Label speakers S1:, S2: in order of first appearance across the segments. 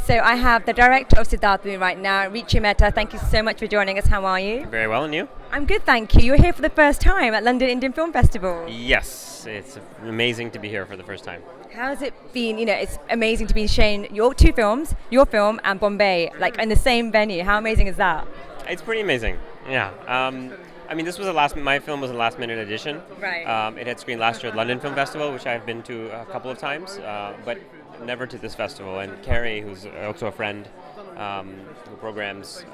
S1: So I have the director of Siddharth with me right now, Richie Mehta. Thank you so much for joining us. How are you?
S2: Very well, and you?
S1: I'm good, thank you. You're here for the first time at London Indian Film Festival.
S2: Yes, it's amazing to be here for the first time.
S1: How's it been? You know, it's amazing to be showing your two films, your film and Bombay, like in the same venue. How amazing is that?
S2: It's pretty amazing. Yeah. I mean, this was my film was a last-minute addition.
S1: Right.
S2: It had screened last year at London Film Festival, which I've been to a couple of times, but never to this festival. And Carrie, who's also a friend, who programs,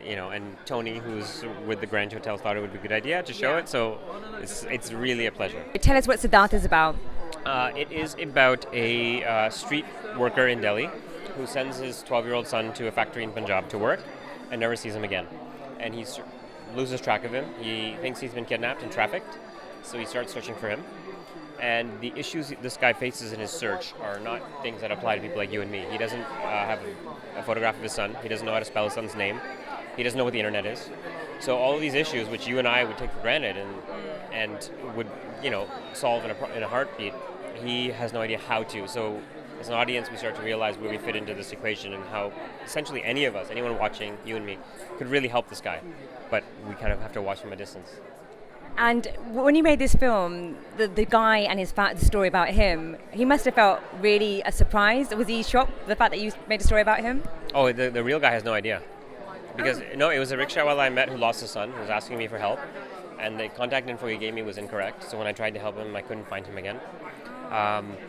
S2: and Tony, who's with the Grand Hotel, thought it would be a good idea to show it. So it's really a pleasure.
S1: Tell us what Siddharth is about.
S2: It is about a street worker in Delhi who sends his 12-year-old son to a factory in Punjab to work and never sees him again. And he loses track of him. He thinks he's been kidnapped and trafficked, so he starts searching for him. And the issues this guy faces in his search are not things that apply to people like you and me. He doesn't have a photograph of his son. He doesn't know how to spell his son's name. He doesn't know what the internet is. So all of these issues, which you and I would take for granted and would solve in a heartbeat, he has no idea how to. So as an audience, we start to realize where we fit into this equation and how essentially any of us, anyone watching, you and me, could really help this guy. But we kind of have to watch from a distance.
S1: And when you made this film, the guy and the story about him, he must have felt really surprised. Was he shocked, the fact that you made a story about him?
S2: Oh, the real guy has no idea. Because, it was a rickshaw I met who lost his son, who was asking me for help. And the contact info he gave me was incorrect. So when I tried to help him, I couldn't find him again.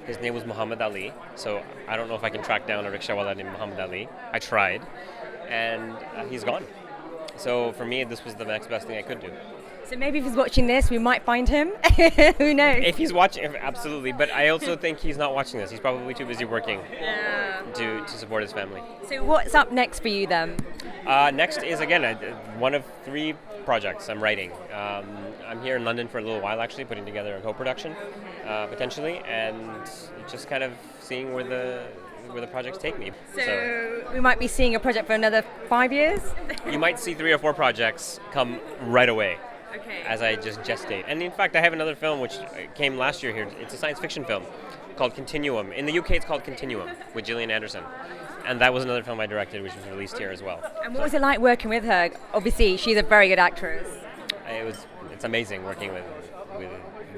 S2: His name was Muhammad Ali. So I don't know if I can track down a rickshaw named Muhammad Ali. I tried. And he's gone. So for me, this was the next best thing I could do.
S1: So maybe if he's watching this, we might find him. Who knows?
S2: If he's watching, absolutely. But I also think he's not watching this. He's probably too busy working to support his family.
S1: So what's up next for you then?
S2: Next is, again, one of 3 projects I'm writing. I'm here in London for a little while, actually, putting together a co-production, potentially, and just kind of seeing where the projects take me.
S1: So we might be seeing a project for another 5 years?
S2: You might see 3 or 4 projects come right away.
S1: Okay.
S2: As I just gestate. And in fact, I have another film which came last year here. It's a science fiction film called Continuum. In the UK, it's called Continuum with Gillian Anderson. And that was another film I directed, which was released here as well.
S1: And what was it like working with her? Obviously, she's a very good actress.
S2: It's amazing working with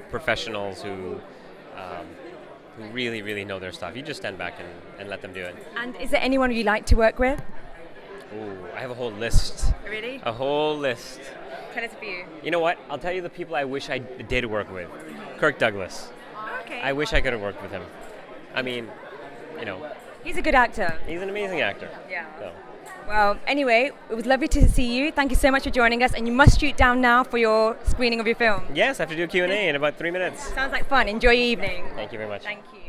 S2: professionals who really, really know their stuff. You just stand back and let them do it.
S1: And is there anyone you'd like to work with?
S2: Ooh, I have a whole list.
S1: Really?
S2: A whole list.
S1: Tell us a few.
S2: You know what? I'll tell you the people I wish I did work with. Kirk Douglas.
S1: Okay.
S2: I wish I could have worked with him. I mean,
S1: He's a good actor.
S2: He's an amazing actor.
S1: Yeah.
S2: So.
S1: Well, anyway, it was lovely to see you. Thank you so much for joining us. And you must shoot down now for your screening of your film.
S2: Yes, I have to do a Q&A in about 3 minutes.
S1: Sounds like fun. Enjoy your evening.
S2: Thank you very much.
S1: Thank you.